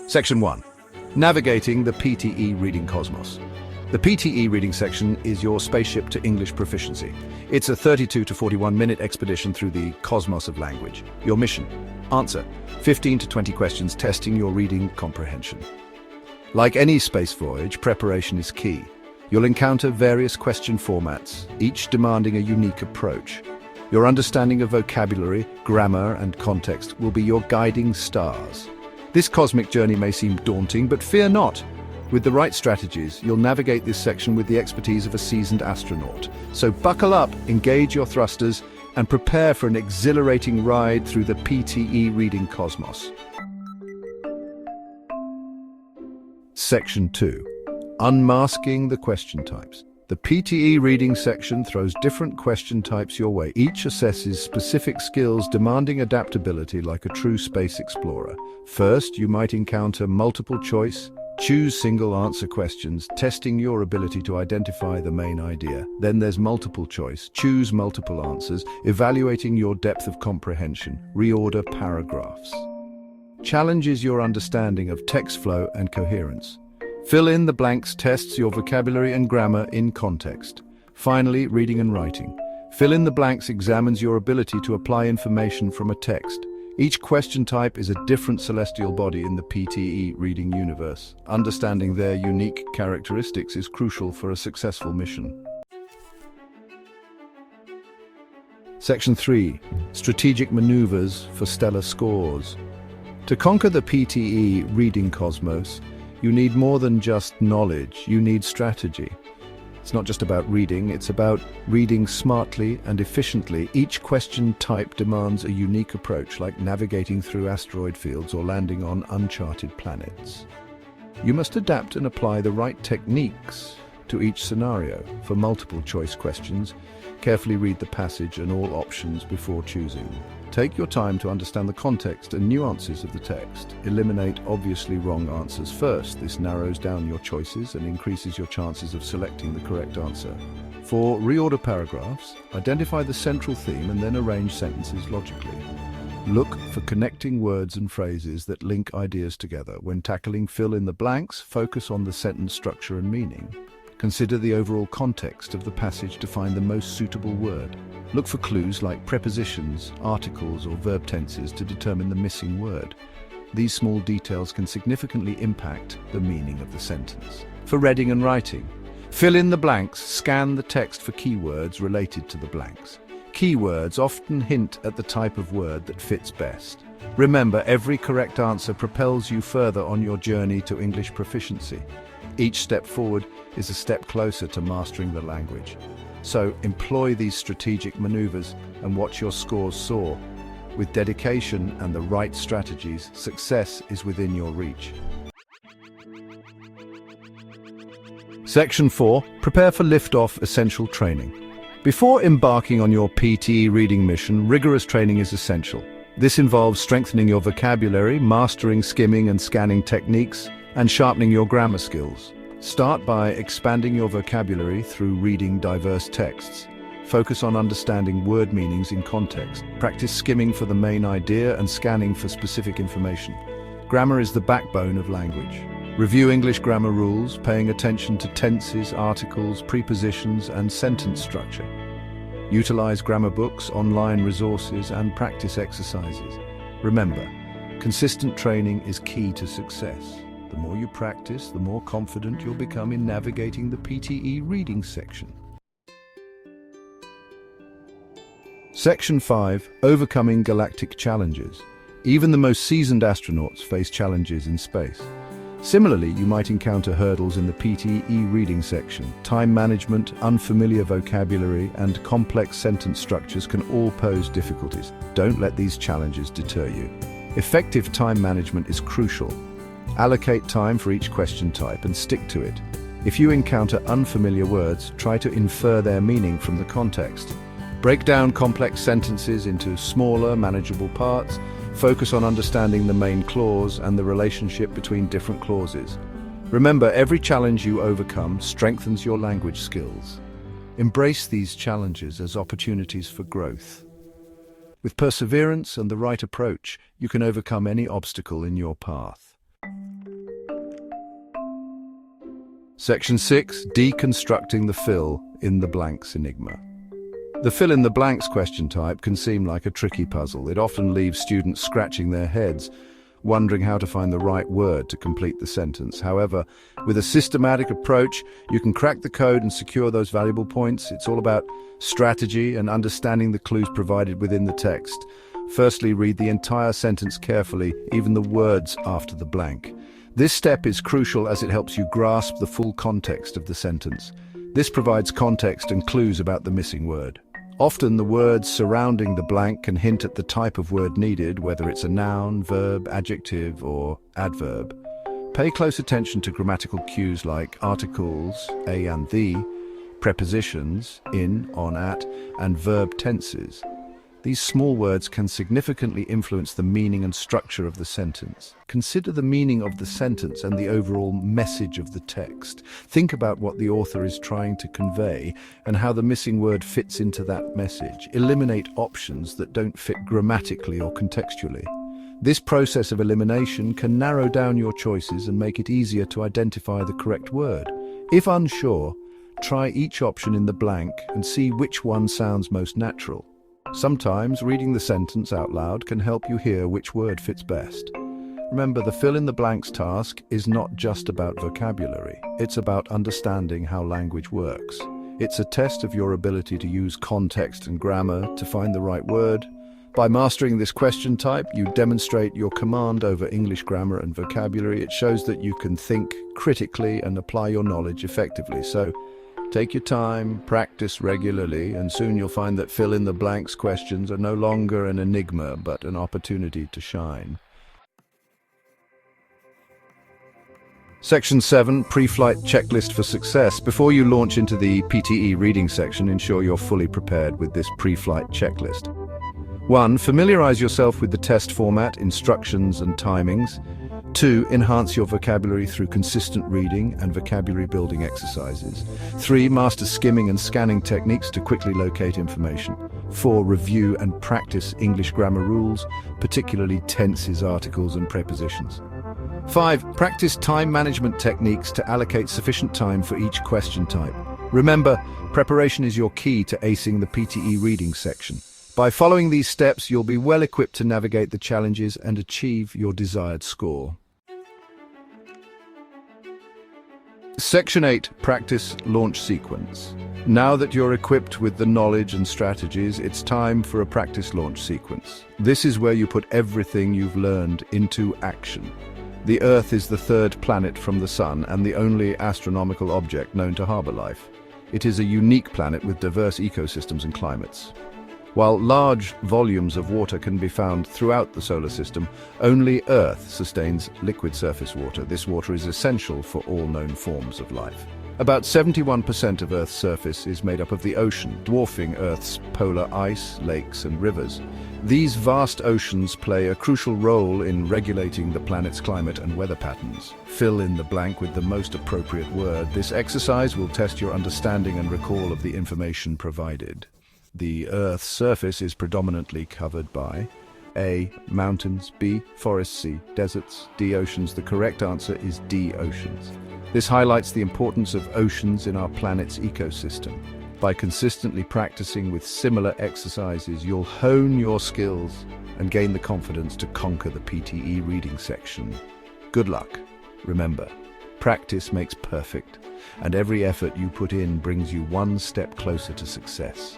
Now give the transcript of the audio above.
Section 1. Navigating the PTE Reading Cosmos. The PTE Reading Section is your spaceship to English proficiency. It's a 32 to 41-minute expedition through the cosmos of language. Your mission: answer 15 to 20 questions testing your reading comprehension. Like any space voyage, preparation is key. You'll encounter various question formats, each demanding a unique approach. Your understanding of vocabulary, grammar, and context will be your guiding stars. This cosmic journey may seem daunting, but fear not. With the right strategies, you'll navigate this section with the expertise of a seasoned astronaut. So buckle up, engage your thrusters, and prepare for an exhilarating ride through the PTE Reading Cosmos. Section 2. Unmasking the question types. The PTE Reading section throws different question types your way. Each assesses specific skills demanding adaptability like a true space explorer. First, you might encounter multiple choice, choose single answer questions, testing your ability to identify the main idea. Then there's multiple choice, choose multiple answers, evaluating your depth of comprehension, reorder paragraphs. Challenges your understanding of text flow and coherence. Fill in the blanks tests your vocabulary and grammar in context. Finally, reading and writing. Fill in the blanks examines your ability to apply information from a text. Each question type is a different celestial body in the PTE reading universe. Understanding their unique characteristics is crucial for a successful mission. Section 3. Strategic maneuvers for stellar scores. To conquer the PTE reading cosmos, you need more than just knowledge, you need strategy. It's not just about reading, it's about reading smartly and efficiently. Each question type demands a unique approach, like navigating through asteroid fields or landing on uncharted planets. You must adapt and apply the right techniques to each scenario. For multiple choice questions, carefully read the passage and all options before choosing. Take your time to understand the context and nuances of the text. Eliminate obviously wrong answers first. This narrows down your choices and increases your chances of selecting the correct answer. For reorder paragraphs, identify the central theme and then arrange sentences logically. Look for connecting words and phrases that link ideas together. When tackling fill in the blanks, focus on the sentence structure and meaning. Consider the overall context of the passage to find the most suitable word. Look for clues like prepositions, articles, or verb tenses to determine the missing word. These small details can significantly impact the meaning of the sentence. For reading and writing, fill in the blanks, scan the text for keywords related to the blanks. Keywords often hint at the type of word that fits best. Remember, every correct answer propels you further on your journey to English proficiency. Each step forward is a step closer to mastering the language. So employ these strategic maneuvers and watch your scores soar. With dedication and the right strategies, success is within your reach. Section 4. Prepare for liftoff essential training. Before embarking on your PTE reading mission, rigorous training is essential. This involves strengthening your vocabulary, mastering skimming and scanning techniques, and sharpening your grammar skills. Start by expanding your vocabulary through reading diverse texts. Focus on understanding word meanings in context. Practice skimming for the main idea and scanning for specific information. Grammar is the backbone of language. Review English grammar rules, paying attention to tenses, articles, prepositions, and sentence structure. Utilize grammar books, online resources, and practice exercises. Remember, consistent training is key to success. The more you practice, the more confident you'll become in navigating the PTE reading section. Section 5. Overcoming galactic challenges. Even the most seasoned astronauts face challenges in space. Similarly, you might encounter hurdles in the PTE reading section. Time management, unfamiliar vocabulary, and complex sentence structures can all pose difficulties. Don't let these challenges deter you. Effective time management is crucial. Allocate time for each question type and stick to it. If you encounter unfamiliar words, try to infer their meaning from the context. Break down complex sentences into smaller, manageable parts. Focus on understanding the main clause and the relationship between different clauses. Remember, every challenge you overcome strengthens your language skills. Embrace these challenges as opportunities for growth. With perseverance and the right approach, you can overcome any obstacle in your path. Section 6. Deconstructing the fill-in-the-blanks enigma. The fill-in-the-blanks question type can seem like a tricky puzzle. It often leaves students scratching their heads, wondering how to find the right word to complete the sentence. However, with a systematic approach, you can crack the code and secure those valuable points. It's all about strategy and understanding the clues provided within the text. Firstly, read the entire sentence carefully, even the words after the blank. This step is crucial as it helps you grasp the full context of the sentence. This provides context and clues about the missing word. Often the words surrounding the blank can hint at the type of word needed, whether it's a noun, verb, adjective, or adverb. Pay close attention to grammatical cues like articles, a and the, prepositions, in, on, at, and verb tenses. These small words can significantly influence the meaning and structure of the sentence. Consider the meaning of the sentence and the overall message of the text. Think about what the author is trying to convey and how the missing word fits into that message. Eliminate options that don't fit grammatically or contextually. This process of elimination can narrow down your choices and make it easier to identify the correct word. If unsure, try each option in the blank and see which one sounds most natural. Sometimes reading the sentence out loud can help you hear which word fits best. Remember, the fill-in-the-blanks task is not just about vocabulary. It's about understanding how language works. It's a test of your ability to use context and grammar to find the right word. By mastering this question type, you demonstrate your command over English grammar and vocabulary. It shows that you can think critically and apply your knowledge effectively. So, take your time, practice regularly, and soon you'll find that fill-in-the-blanks questions are no longer an enigma, but an opportunity to shine. Section 7. Pre-flight checklist for success. Before you launch into the PTE reading section, ensure you're fully prepared with this pre-flight checklist. 1. Familiarize yourself with the test format, instructions, and timings. 2. Enhance your vocabulary through consistent reading and vocabulary building exercises. 3. Master skimming and scanning techniques to quickly locate information. 4. Review and practice English grammar rules, particularly tenses, articles, and prepositions. 5. Practice time management techniques to allocate sufficient time for each question type. Remember, preparation is your key to acing the PTE reading section. By following these steps, you'll be well equipped to navigate the challenges and achieve your desired score. Section 8. Practice launch sequence. Now that you're equipped with the knowledge and strategies, it's time for a practice launch sequence. This is where you put everything you've learned into action. The Earth is the third planet from the Sun and the only astronomical object known to harbor life. It is a unique planet with diverse ecosystems and climates. While large volumes of water can be found throughout the solar system, only Earth sustains liquid surface water. This water is essential for all known forms of life. About 71% of Earth's surface is made up of the ocean, dwarfing Earth's polar ice, lakes, and rivers. These vast oceans play a crucial role in regulating the planet's climate and weather patterns. Fill in the blank with the most appropriate word. This exercise will test your understanding and recall of the information provided. The Earth's surface is predominantly covered by A. Mountains, B. Forests, C. Deserts, D. Oceans. The correct answer is D. Oceans. This highlights the importance of oceans in our planet's ecosystem. By consistently practicing with similar exercises, you'll hone your skills and gain the confidence to conquer the PTE reading section. Good luck. Remember, practice makes perfect, and every effort you put in brings you one step closer to success.